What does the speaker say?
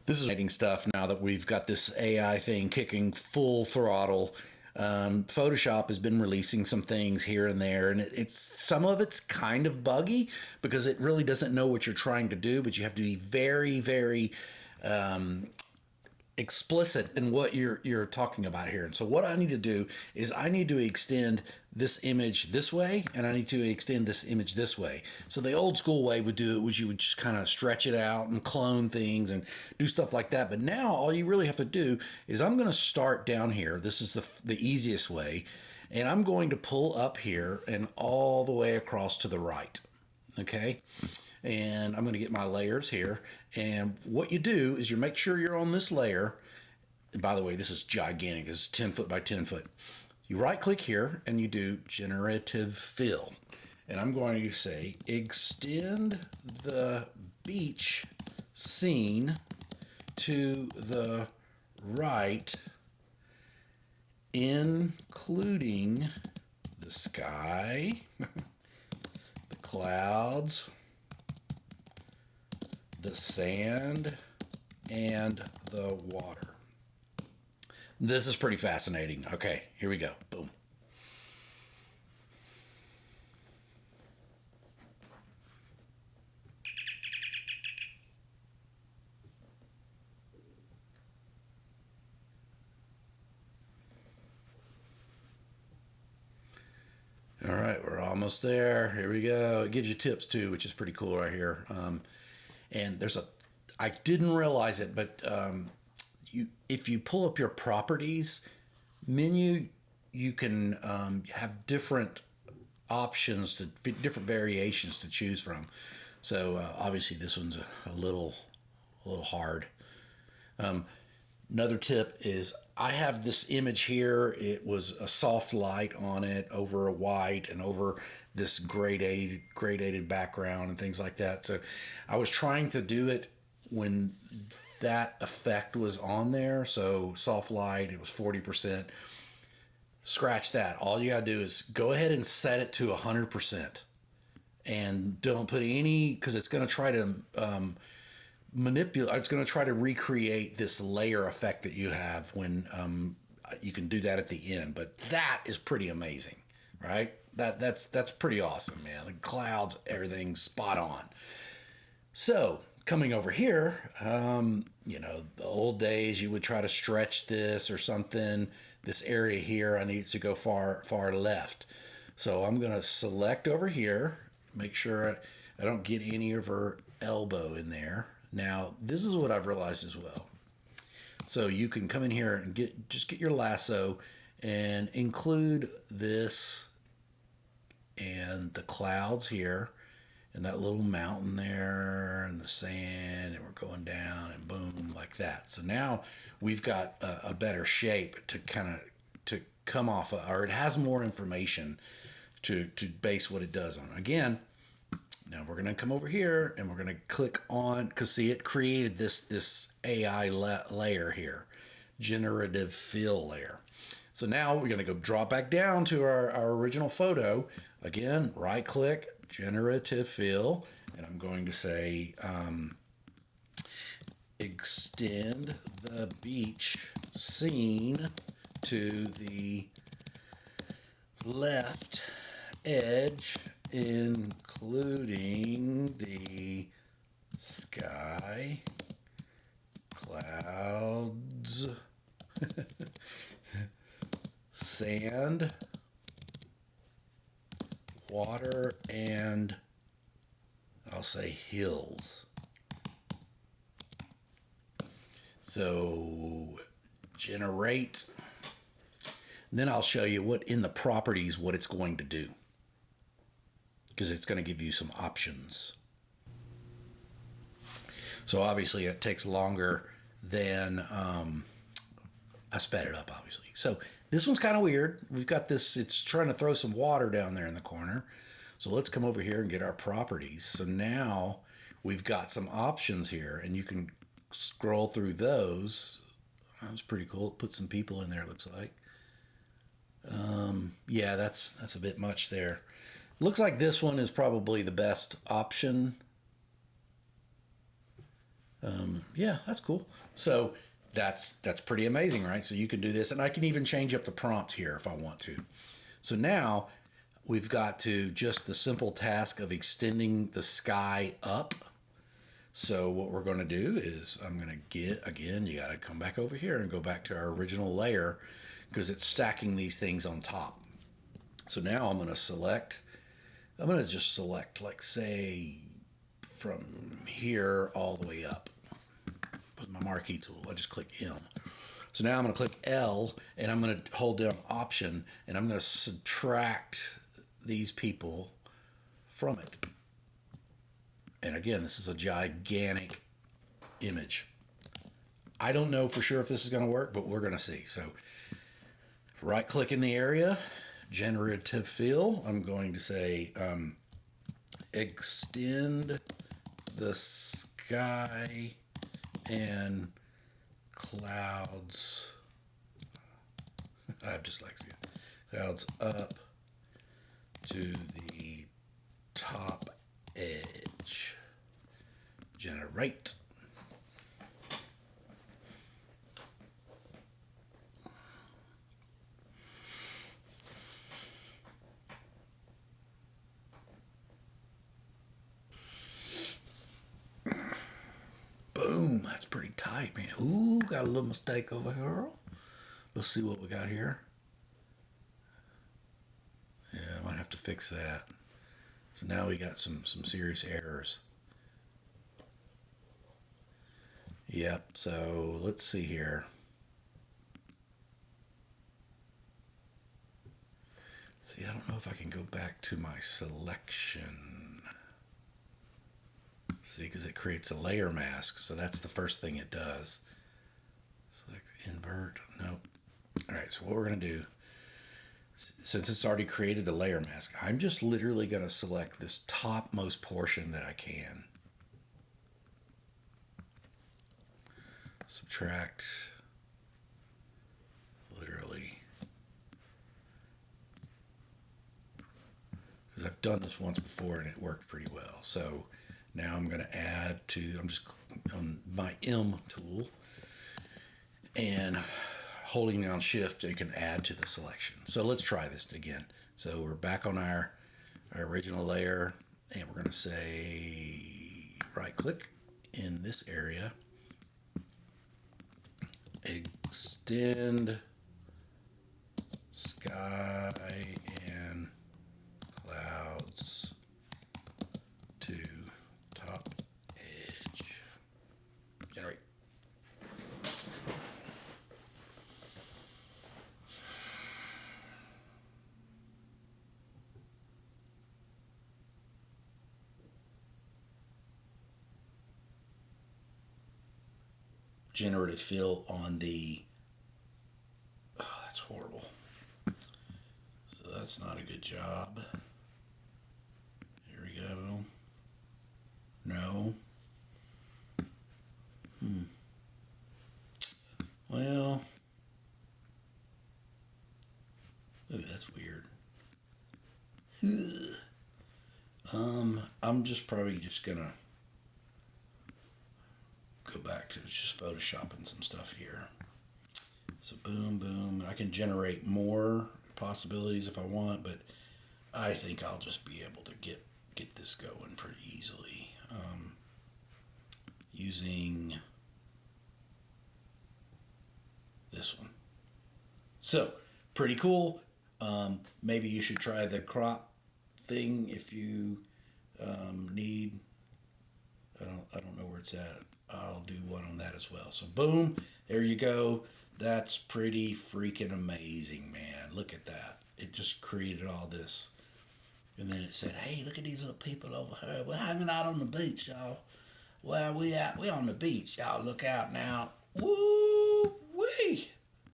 This is exciting stuff now that we've got this AI thing kicking full throttle. Photoshop has been releasing some things here and there, and it's some of it's kind of buggy because it really doesn't know what you're trying to do, but you have to be very, very explicit in what you're talking about here. And so what I need to do is I need to extend this image this way, and I need to extend this image this way. So the old school way would do it was you would just kind of stretch it out and clone things and do stuff like that. But now all you really have to do is I'm going to start down here. This is the easiest way, and I'm going to pull up here and all the way across to the right. Okay. And I'm going to get my layers here. And what you do is you make sure you're on this layer. And by the way, this is gigantic. This is 10 foot by 10 foot. You right click here and you do Generative Fill. And I'm going to say extend the beach scene to the right, including the sky, the clouds, the sand, and the water. This is pretty fascinating. Okay, here we go. Boom. All right, we're almost there. Here we go. It gives you tips too, which is pretty cool right here. And there's I didn't realize it, but if you pull up your properties menu, you can have different options, different variations to choose from. So obviously this one's a little hard. Another tip is I have this image here. It was a soft light on it over a white and over this gradated background and things like that. So I was trying to do it when that effect was on there. So soft light, it was 40%. Scratch that. All you gotta do is go ahead and set it to 100%. And don't put any, because it's gonna try to manipulate, it's going to try to recreate this layer effect that you have when you can do that at the end. But that is pretty amazing, right? That's pretty awesome, man. The clouds, everything's spot on. So coming over here, the old days you would try to stretch this or something. This area here, I need to go far left. So I'm going to select over here, make sure I don't get any of her elbow in there. Now, this is what I've realized as well. So you can come in here and just get your lasso and include this and the clouds here and that little mountain there and the sand, and we're going down and boom, like that. So now we've got a better shape to come off of, or it has more information to base what it does on. Again, now we're going to come over here and we're going to click on, because see, it created this AI layer here, generative fill layer. So now we're going to go drop back down to our original photo. Again, right click, generative fill, and I'm going to say extend the beach scene to the left edge, including the sky, clouds, sand, water, and I'll say hills. So generate. Then I'll show you what in the properties what it's going to do, because it's going to give you some options. So obviously it takes longer than I sped it up, obviously. So this one's kind of weird. We've got this, it's trying to throw some water down there in the corner. So let's come over here and get our properties. So now we've got some options here, and you can scroll through those. That was pretty cool. Put some people in there, it looks like. Yeah, that's a bit much there. Looks like this one is probably the best option. Yeah, that's cool. So that's pretty amazing, right? So you can do this, and I can even change up the prompt here if I want to. So now we've got to just the simple task of extending the sky up. So what we're going to do is I'm going to get, again, you got to come back over here and go back to our original layer because it's stacking these things on top. So now I'm going to just select, like, say, from here all the way up with my marquee tool. I just click M. So now I'm going to click L and I'm going to hold down Option and I'm going to subtract these people from it. And again, this is a gigantic image. I don't know for sure if this is going to work, but we're going to see. So right click in the area, Generative Fill. I'm going to say extend the sky and clouds. I have dyslexia. Clouds up to the top edge. Generate. Boom, that's pretty tight, man. Ooh, got a little mistake over here. Let's see what we got here. Yeah, I might have to fix that. So now we got some serious errors. Yep, so let's see here. See, I don't know if I can go back to my selection. See, because it creates a layer mask, so that's the first thing it does. Select invert, nope. All right, so what we're gonna do, since it's already created the layer mask, I'm just literally gonna select this topmost portion that I can. Subtract, literally. Because I've done this once before and it worked pretty well. So now I'm going to add to, I'm just on my M tool and holding down Shift, you can add to the selection. So let's try this again. So we're back on our original layer and we're going to say right click in this area, extend sky and clouds to top edge. Generate. Generative fill on the, oh, that's horrible. So that's not a good job. Here we go. No. Well, ooh, that's weird. I'm just probably just gonna go back to just photoshopping some stuff here. So boom, boom. I can generate more possibilities if I want, but I think I'll just be able to get this going pretty easily using this one. So pretty cool. Maybe you should try the crop thing if you need. I don't know where it's at. I'll do one on that as well. So boom, there you go. That's pretty freaking amazing, man. Look at that. It just created all this. And then it said, hey, look at these little people over here. We're hanging out on the beach, y'all. Where we at? We on the beach, y'all. Look out now. Woo!